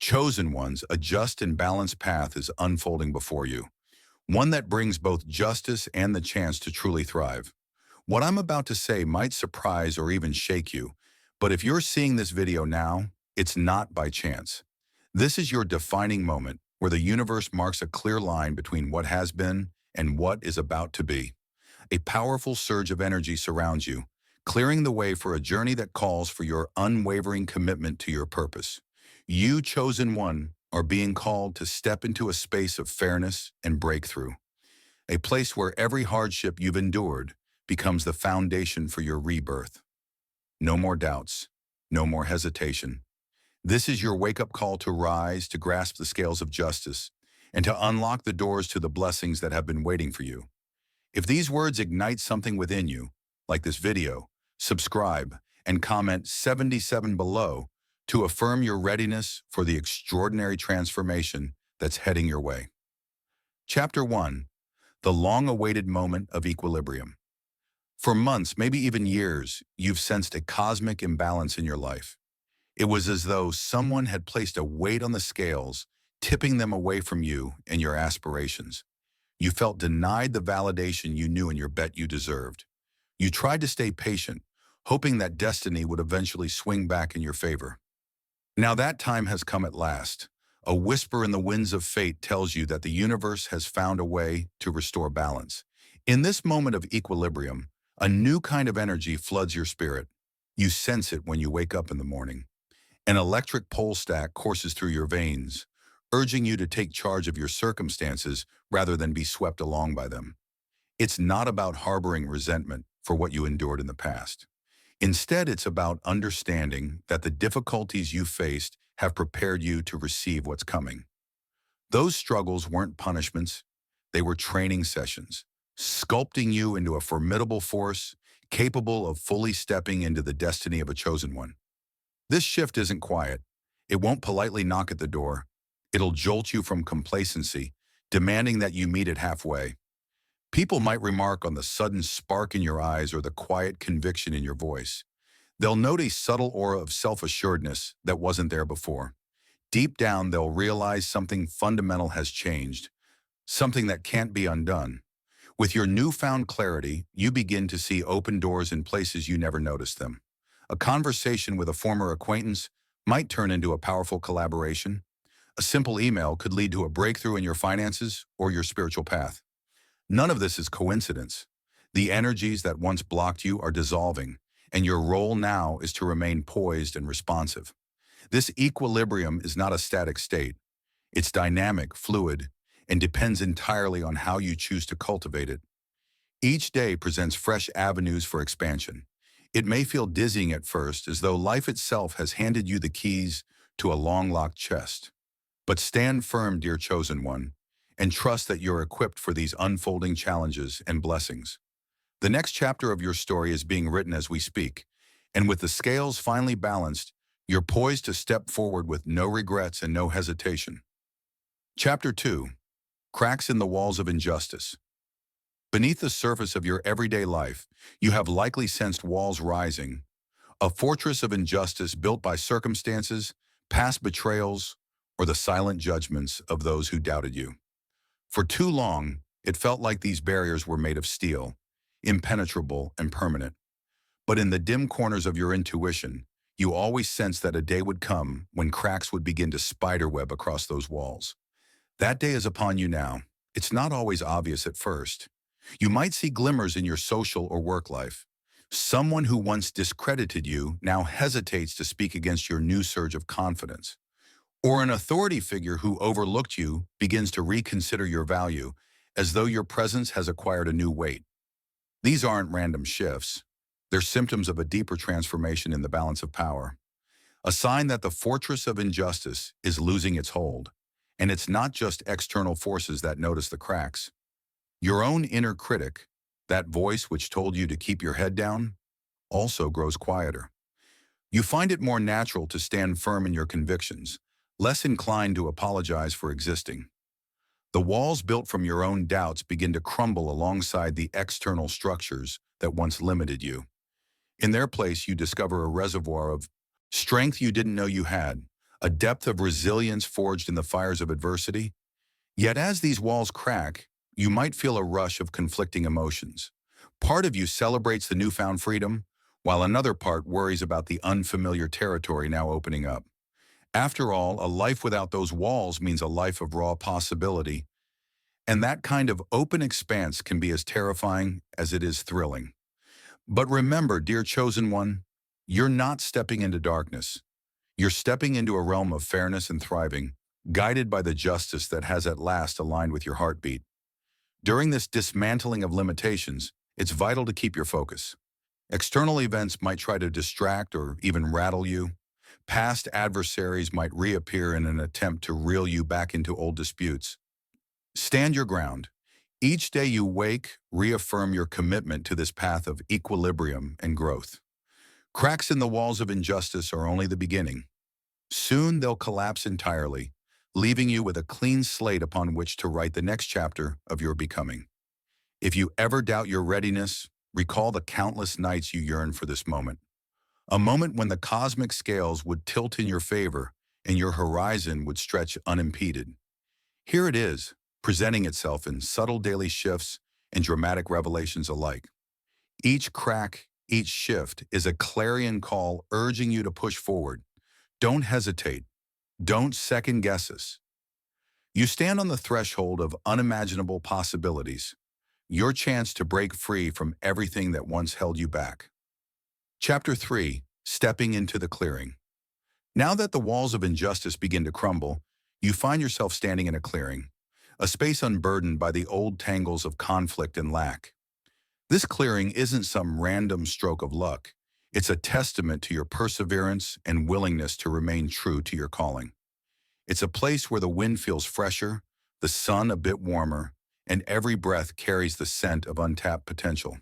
Chosen ones, a just and balanced path is unfolding before you, one that brings both justice and the chance to truly thrive. What I'm about to say might surprise or even shake you, but if you're seeing this video now, it's not by chance. This is your defining moment where the universe marks a clear line between what has been and what is about to be. A powerful surge of energy surrounds you, clearing the way for a journey that calls for your unwavering commitment to your purpose. You, chosen one, are being called to step into a space of fairness and breakthrough, a place where every hardship you've endured becomes the foundation for your rebirth. No more doubts, no more hesitation. This is your wake-up call to rise, to grasp the scales of justice, and to unlock the doors to the blessings that have been waiting for you. If these words ignite something within you, like this video, subscribe and comment 77 below to affirm your readiness for the extraordinary transformation that's heading your way. Chapter 1. The long-awaited moment of equilibrium. For months, maybe even years, you've sensed a cosmic imbalance in your life. It was as though someone had placed a weight on the scales, tipping them away from you and your aspirations. You felt denied the validation you knew in your bet you deserved. You tried to stay patient, hoping that destiny would eventually swing back in your favor. Now that time has come at last. A whisper in the winds of fate tells you that the universe has found a way to restore balance. In this moment of equilibrium, a new kind of energy floods your spirit. You sense it when you wake up in the morning. An electric pole stack courses through your veins, urging you to take charge of your circumstances rather than be swept along by them. It's not about harboring resentment for what you endured in the past. Instead, it's about understanding that the difficulties you faced have prepared you to receive what's coming. Those struggles weren't punishments, they were training sessions, sculpting you into a formidable force capable of fully stepping into the destiny of a chosen one. This shift isn't quiet. It won't politely knock at the door. It'll jolt you from complacency, demanding that you meet it halfway. People might remark on the sudden spark in your eyes or the quiet conviction in your voice. They'll note a subtle aura of self-assuredness that wasn't there before. Deep down, they'll realize something fundamental has changed, something that can't be undone. With your newfound clarity, you begin to see open doors in places you never noticed them. A conversation with a former acquaintance might turn into a powerful collaboration. A simple email could lead to a breakthrough in your finances or your spiritual path. None of this is coincidence. The energies that once blocked you are dissolving, and your role now is to remain poised and responsive. This equilibrium is not a static state. It's dynamic, fluid, and depends entirely on how you choose to cultivate it. Each day presents fresh avenues for expansion. It may feel dizzying at first, as though life itself has handed you the keys to a long-locked chest. But stand firm, dear chosen one, and trust that you're equipped for these unfolding challenges and blessings. The next chapter of your story is being written as we speak, and with the scales finally balanced, you're poised to step forward with no regrets and no hesitation. Chapter 2. Cracks in the walls of injustice. Beneath the surface of your everyday life, you have likely sensed walls rising, a fortress of injustice built by circumstances, past betrayals, or the silent judgments of those who doubted you. For too long, it felt like these barriers were made of steel, impenetrable and permanent. But in the dim corners of your intuition, you always sensed that a day would come when cracks would begin to spiderweb across those walls. That day is upon you now. It's not always obvious at first. You might see glimmers in your social or work life. Someone who once discredited you now hesitates to speak against your new surge of confidence. Or an authority figure who overlooked you begins to reconsider your value, as though your presence has acquired a new weight. These aren't random shifts. They're symptoms of a deeper transformation in the balance of power. A sign that the fortress of injustice is losing its hold. And it's not just external forces that notice the cracks. Your own inner critic, that voice which told you to keep your head down, also grows quieter. You find it more natural to stand firm in your convictions, less inclined to apologize for existing. The walls built from your own doubts begin to crumble alongside the external structures that once limited you. In their place, you discover a reservoir of strength you didn't know you had, a depth of resilience forged in the fires of adversity. Yet as these walls crack, you might feel a rush of conflicting emotions. Part of you celebrates the newfound freedom, while another part worries about the unfamiliar territory now opening up. After all, a life without those walls means a life of raw possibility, and that kind of open expanse can be as terrifying as it is thrilling. But remember, dear chosen one, you're not stepping into darkness. You're stepping into a realm of fairness and thriving, guided by the justice that has at last aligned with your heartbeat. During this dismantling of limitations, it's vital to keep your focus. External events might try to distract or even rattle you. Past adversaries might reappear in an attempt to reel you back into old disputes. Stand your ground. Each day you wake, reaffirm your commitment to this path of equilibrium and growth. Cracks in the walls of injustice are only the beginning. Soon they'll collapse entirely, leaving you with a clean slate upon which to write the next chapter of your becoming. If you ever doubt your readiness, recall the countless nights you yearned for this moment. A moment when the cosmic scales would tilt in your favor and your horizon would stretch unimpeded. Here it is, presenting itself in subtle daily shifts and dramatic revelations alike. Each crack, each shift is a clarion call urging you to push forward. Don't hesitate. Don't second guess us. You stand on the threshold of unimaginable possibilities, your chance to break free from everything that once held you back. Chapter 3, Stepping into the Clearing. Now that the walls of injustice begin to crumble, you find yourself standing in a clearing, a space unburdened by the old tangles of conflict and lack. This clearing isn't some random stroke of luck. It's a testament to your perseverance and willingness to remain true to your calling. It's a place where the wind feels fresher, the sun a bit warmer, and every breath carries the scent of untapped potential.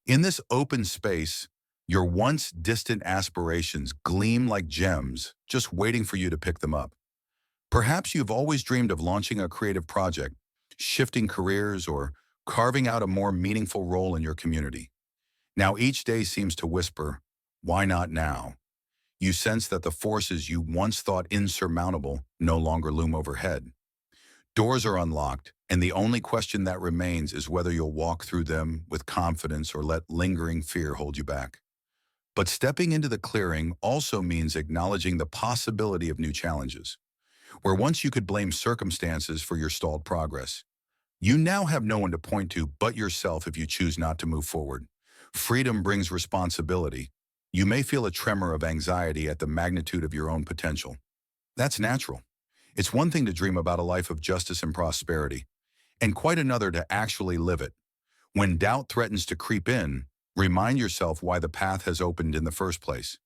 In this open space, your once distant aspirations gleam like gems, just waiting for you to pick them up. Perhaps you've always dreamed of launching a creative project, shifting careers, or carving out a more meaningful role in your community. Now each day seems to whisper, "Why not now?" You sense that the forces you once thought insurmountable no longer loom overhead. Doors are unlocked, and the only question that remains is whether you'll walk through them with confidence or let lingering fear hold you back. But stepping into the clearing also means acknowledging the possibility of new challenges. Where once you could blame circumstances for your stalled progress, you now have no one to point to but yourself if you choose not to move forward. Freedom brings responsibility. You may feel a tremor of anxiety at the magnitude of your own potential. That's natural. It's one thing to dream about a life of justice and prosperity, and quite another to actually live it. When doubt threatens to creep in, remind yourself why the path has opened in the first place.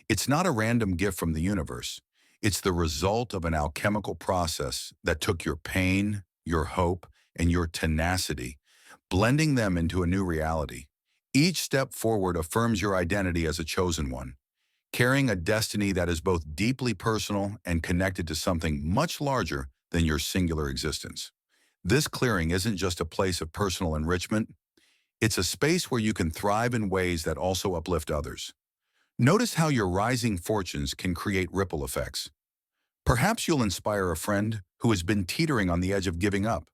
It's not a random gift from the universe. It's the result of an alchemical process that took your pain, your hope, and your tenacity, blending them into a new reality. Each step forward affirms your identity as a chosen one, carrying a destiny that is both deeply personal and connected to something much larger than your singular existence. This clearing isn't just a place of personal enrichment, it's a space where you can thrive in ways that also uplift others. Notice how your rising fortunes can create ripple effects. Perhaps you'll inspire a friend who has been teetering on the edge of giving up.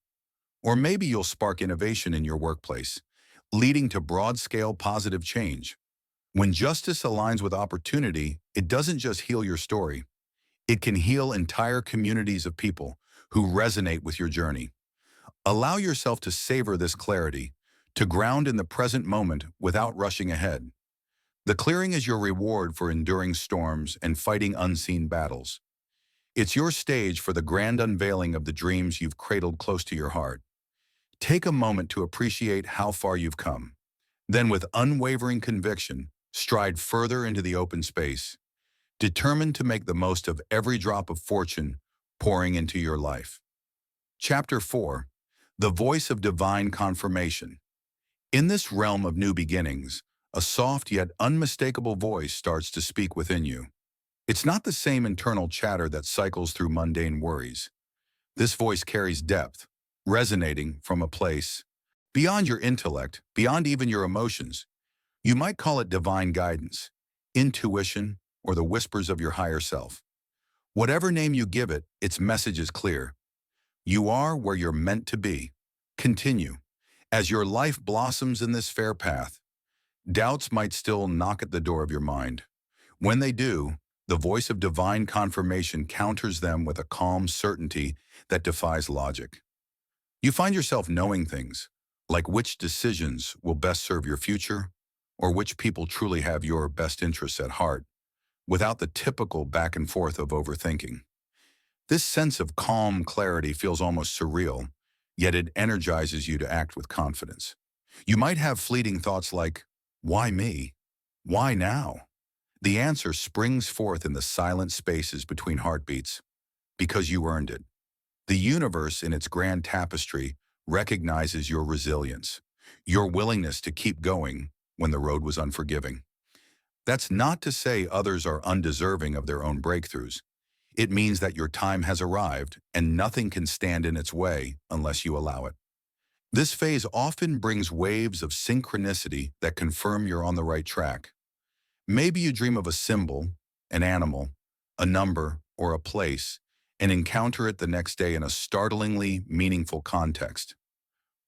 Or maybe you'll spark innovation in your workplace, leading to broad-scale positive change. When justice aligns with opportunity, it doesn't just heal your story. It can heal entire communities of people who resonate with your journey. Allow yourself to savor this clarity, to ground in the present moment without rushing ahead. The clearing is your reward for enduring storms and fighting unseen battles. It's your stage for the grand unveiling of the dreams you've cradled close to your heart. Take a moment to appreciate how far you've come. Then, with unwavering conviction, stride further into the open space, determined to make the most of every drop of fortune pouring into your life. Chapter 4, The Voice of Divine Confirmation. In this realm of new beginnings, a soft yet unmistakable voice starts to speak within you. It's not the same internal chatter that cycles through mundane worries. This voice carries depth, resonating from a place beyond your intellect, beyond even your emotions. You might call it divine guidance, intuition, or the whispers of your higher self. Whatever name you give it, its message is clear. You are where you're meant to be. Continue. As your life blossoms in this fair path, doubts might still knock at the door of your mind. When they do, the voice of divine confirmation counters them with a calm certainty that defies logic. You find yourself knowing things, like which decisions will best serve your future, or which people truly have your best interests at heart, without the typical back and forth of overthinking. This sense of calm clarity feels almost surreal, yet it energizes you to act with confidence. You might have fleeting thoughts like, why me? Why now? The answer springs forth in the silent spaces between heartbeats, because you earned it. The universe in its grand tapestry recognizes your resilience, your willingness to keep going when the road was unforgiving. That's not to say others are undeserving of their own breakthroughs. It means that your time has arrived and nothing can stand in its way unless you allow it. This phase often brings waves of synchronicity that confirm you're on the right track. Maybe you dream of a symbol, an animal, a number, or a place, and encounter it the next day in a startlingly meaningful context.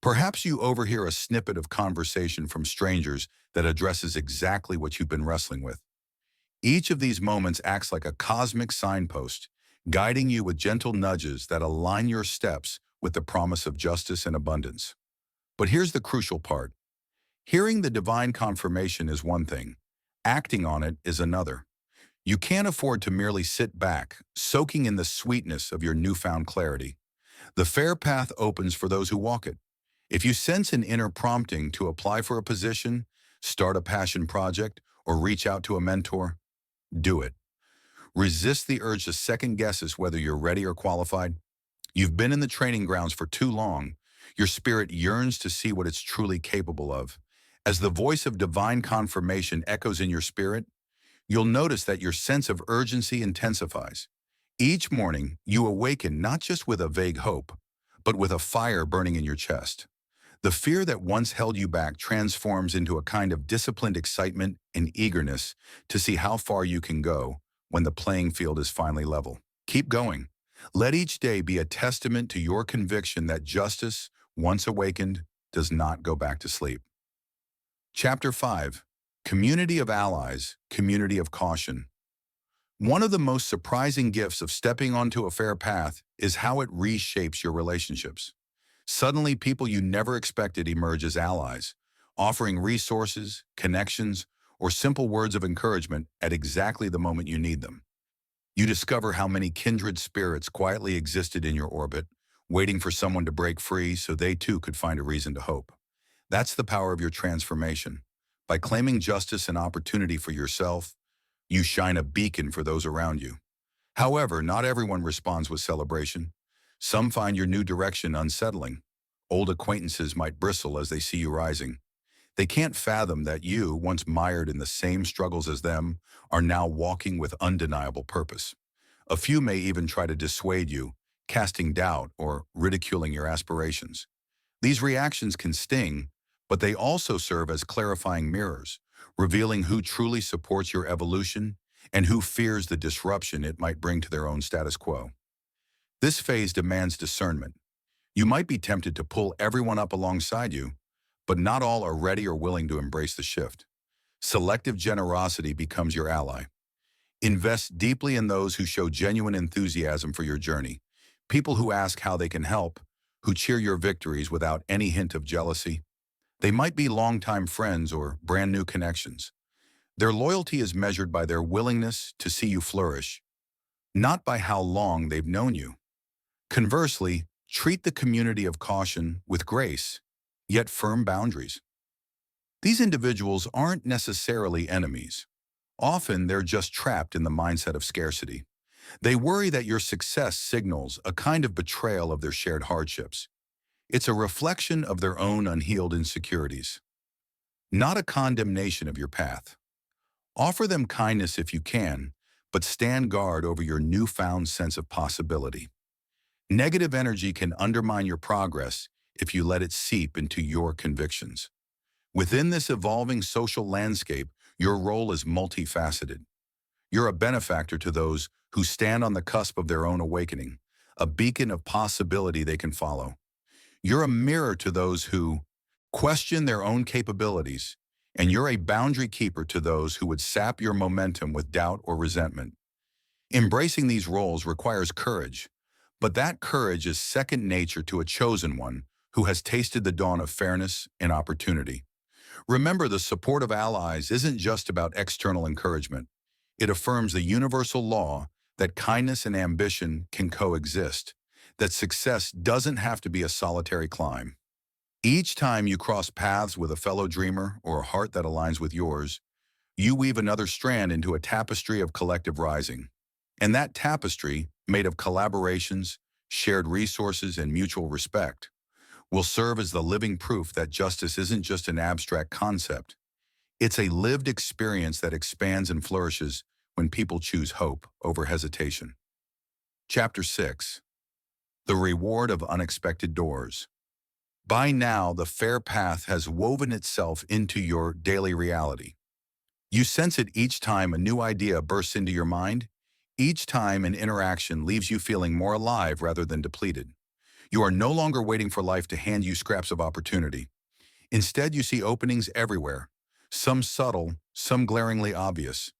Perhaps you overhear a snippet of conversation from strangers that addresses exactly what you've been wrestling with. Each of these moments acts like a cosmic signpost, guiding you with gentle nudges that align your steps with the promise of justice and abundance. But here's the crucial part. Hearing the divine confirmation is one thing. Acting on it is another. You can't afford to merely sit back, soaking in the sweetness of your newfound clarity. The fair path opens for those who walk it. If you sense an inner prompting to apply for a position, start a passion project, or reach out to a mentor, do it. Resist the urge to second guess as whether you're ready or qualified. You've been in the training grounds for too long. Your spirit yearns to see what it's truly capable of. As the voice of divine confirmation echoes in your spirit, you'll notice that your sense of urgency intensifies. Each morning, you awaken not just with a vague hope, but with a fire burning in your chest. The fear that once held you back transforms into a kind of disciplined excitement and eagerness to see how far you can go when the playing field is finally level. Keep going. Let each day be a testament to your conviction that justice, once awakened, does not go back to sleep. Chapter 5. Community of Allies, Community of Caution. One of the most surprising gifts of stepping onto a fair path is how it reshapes your relationships. Suddenly, people you never expected emerge as allies, offering resources, connections, or simple words of encouragement at exactly the moment you need them. You discover how many kindred spirits quietly existed in your orbit, waiting for someone to break free so they too could find a reason to hope. That's the power of your transformation. By claiming justice and opportunity for yourself, you shine a beacon for those around you. However, not everyone responds with celebration. Some find your new direction unsettling. Old acquaintances might bristle as they see you rising. They can't fathom that you, once mired in the same struggles as them, are now walking with undeniable purpose. A few may even try to dissuade you, casting doubt or ridiculing your aspirations. These reactions can sting, but they also serve as clarifying mirrors, revealing who truly supports your evolution and who fears the disruption it might bring to their own status quo. This phase demands discernment. You might be tempted to pull everyone up alongside you, but not all are ready or willing to embrace the shift. Selective generosity becomes your ally. Invest deeply in those who show genuine enthusiasm for your journey, people who ask how they can help, who cheer your victories without any hint of jealousy. They might be longtime friends or brand new connections. Their loyalty is measured by their willingness to see you flourish, not by how long they've known you. Conversely, treat the community of caution with grace, yet firm boundaries. These individuals aren't necessarily enemies. Often they're just trapped in the mindset of scarcity. They worry that your success signals a kind of betrayal of their shared hardships. It's a reflection of their own unhealed insecurities, not a condemnation of your path. Offer them kindness if you can, but stand guard over your newfound sense of possibility. Negative energy can undermine your progress if you let it seep into your convictions. Within this evolving social landscape, your role is multifaceted. You're a benefactor to those who stand on the cusp of their own awakening, a beacon of possibility they can follow. You're a mirror to those who question their own capabilities, and you're a boundary keeper to those who would sap your momentum with doubt or resentment. Embracing these roles requires courage, but that courage is second nature to a chosen one who has tasted the dawn of fairness and opportunity. Remember, the support of allies isn't just about external encouragement. It affirms the universal law that kindness and ambition can coexist, that success doesn't have to be a solitary climb. Each time you cross paths with a fellow dreamer or a heart that aligns with yours, you weave another strand into a tapestry of collective rising. And that tapestry, made of collaborations, shared resources, and mutual respect, will serve as the living proof that justice isn't just an abstract concept. It's a lived experience that expands and flourishes when people choose hope over hesitation. Chapter 6. The Reward of Unexpected Doors. By now, the fair path has woven itself into your daily reality. You sense it each time a new idea bursts into your mind, each time an interaction leaves you feeling more alive rather than depleted. You are no longer waiting for life to hand you scraps of opportunity. Instead, you see openings everywhere, some subtle, some glaringly obvious.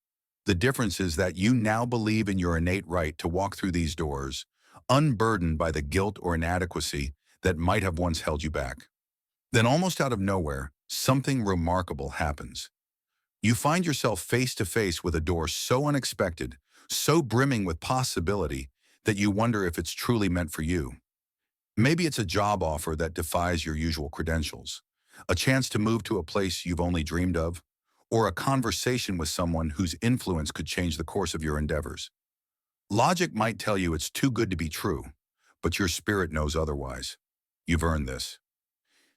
The difference is that you now believe in your innate right to walk through these doors, unburdened by the guilt or inadequacy that might have once held you back. Then, almost out of nowhere, something remarkable happens. You find yourself face to face with a door so unexpected, so brimming with possibility, that you wonder if it's truly meant for you. Maybe it's a job offer that defies your usual credentials, a chance to move to a place you've only dreamed of, or a conversation with someone whose influence could change the course of your endeavors. Logic might tell you it's too good to be true, but your spirit knows otherwise. You've earned this.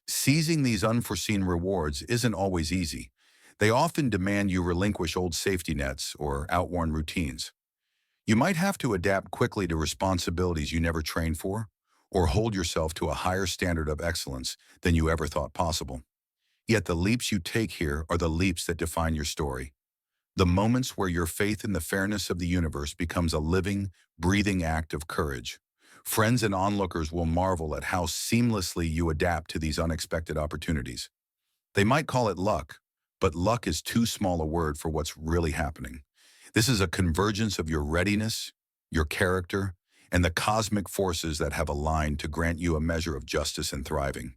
Seizing these unforeseen rewards isn't always easy. They often demand you relinquish old safety nets or outworn routines. You might have to adapt quickly to responsibilities you never trained for, or hold yourself to a higher standard of excellence than you ever thought possible. Yet the leaps you take here are the leaps that define your story. The moments where your faith in the fairness of the universe becomes a living, breathing act of courage. Friends and onlookers will marvel at how seamlessly you adapt to these unexpected opportunities. They might call it luck, but luck is too small a word for what's really happening. This is a convergence of your readiness, your character, and the cosmic forces that have aligned to grant you a measure of justice and thriving.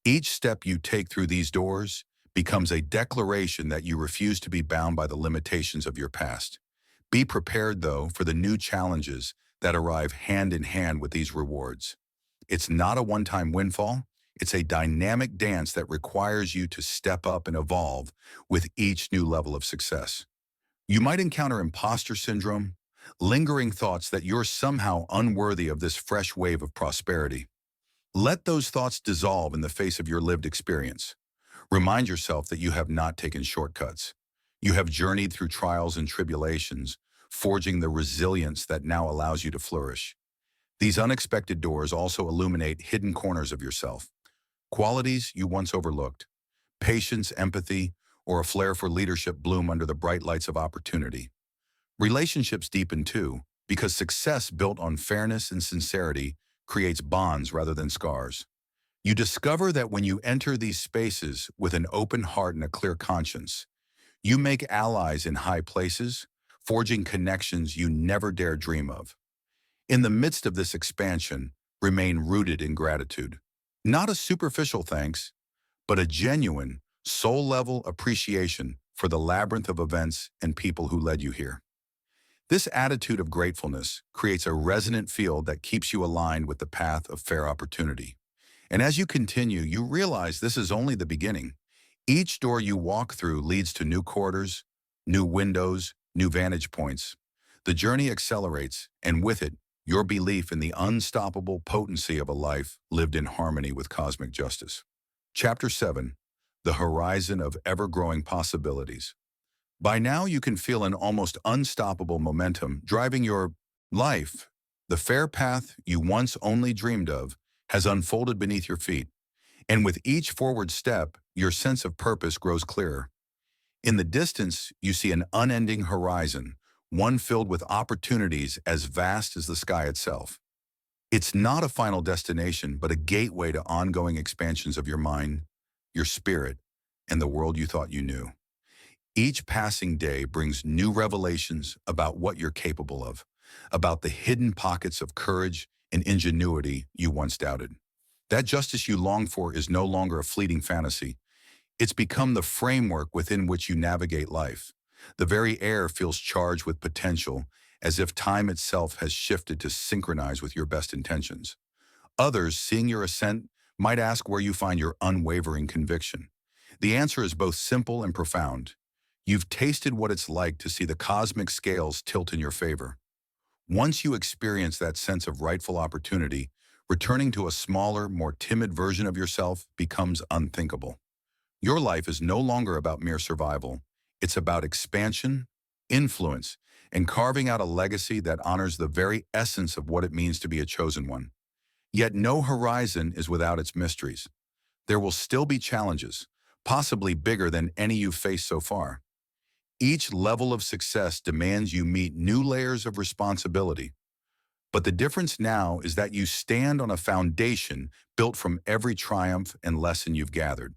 Each step you take through these doors becomes a declaration that you refuse to be bound by the limitations of your past. Be prepared, though, for the new challenges that arrive hand in hand with these rewards. It's not a one-time windfall. It's a dynamic dance that requires you to step up and evolve with each new level of success. You might encounter imposter syndrome, lingering thoughts that you're somehow unworthy of this fresh wave of prosperity. Let those thoughts dissolve in the face of your lived experience. Remind yourself that you have not taken shortcuts. You have journeyed through trials and tribulations, forging the resilience that now allows you to flourish. These unexpected doors also illuminate hidden corners of yourself, qualities you once overlooked. Patience, empathy, or a flair for leadership bloom under the bright lights of opportunity. Relationships deepen too, because success built on fairness and sincerity creates bonds rather than scars. You discover that when you enter these spaces with an open heart and a clear conscience, you make allies in high places, forging connections you never dared dream of. In the midst of this expansion, remain rooted in gratitude. Not a superficial thanks, but a genuine, soul-level appreciation for the labyrinth of events and people who led you here. This attitude of gratefulness creates a resonant field that keeps you aligned with the path of fair opportunity. And as you continue, you realize this is only the beginning. Each door you walk through leads to new corridors, new windows, new vantage points. The journey accelerates, and with it, your belief in the unstoppable potency of a life lived in harmony with cosmic justice. Chapter 7. The Horizon of Ever-Growing Possibilities. By now, you can feel an almost unstoppable momentum driving your life. The fair path you once only dreamed of has unfolded beneath your feet, and with each forward step, your sense of purpose grows clearer. In the distance, you see an unending horizon, one filled with opportunities as vast as the sky itself. It's not a final destination, but a gateway to ongoing expansions of your mind, your spirit, and the world you thought you knew. Each passing day brings new revelations about what you're capable of, about the hidden pockets of courage and ingenuity you once doubted. That justice you long for is no longer a fleeting fantasy. It's become the framework within which you navigate life. The very air feels charged with potential, as if time itself has shifted to synchronize with your best intentions. Others, seeing your ascent, might ask where you find your unwavering conviction. The answer is both simple and profound. You've tasted what it's like to see the cosmic scales tilt in your favor. Once you experience that sense of rightful opportunity, returning to a smaller, more timid version of yourself becomes unthinkable. Your life is no longer about mere survival. It's about expansion, influence, and carving out a legacy that honors the very essence of what it means to be a chosen one. Yet no horizon is without its mysteries. There will still be challenges, possibly bigger than any you've faced so far. Each level of success demands you meet new layers of responsibility. But the difference now is that you stand on a foundation built from every triumph and lesson you've gathered.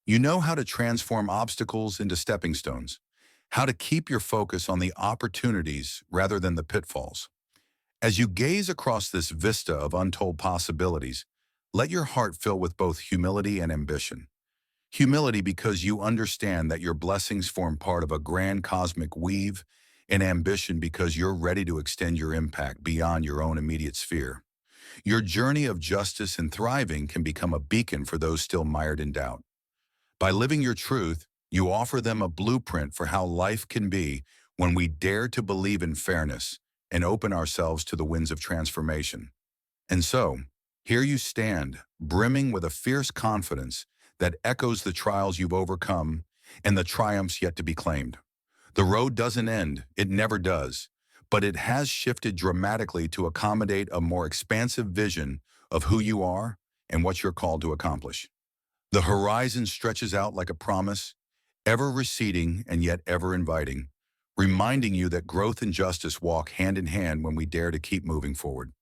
You know how to transform obstacles into stepping stones, how to keep your focus on the opportunities rather than the pitfalls. As you gaze across this vista of untold possibilities, let your heart fill with both humility and ambition. Humility because you understand that your blessings form part of a grand cosmic weave, and ambition because you're ready to extend your impact beyond your own immediate sphere. Your journey of justice and thriving can become a beacon for those still mired in doubt. By living your truth, you offer them a blueprint for how life can be when we dare to believe in fairness and open ourselves to the winds of transformation. And so, here you stand, brimming with a fierce confidence that echoes the trials you've overcome and the triumphs yet to be claimed. The road doesn't end, it never does, but it has shifted dramatically to accommodate a more expansive vision of who you are and what you're called to accomplish. The horizon stretches out like a promise, ever receding and yet ever inviting, reminding you that growth and justice walk hand in hand when we dare to keep moving forward.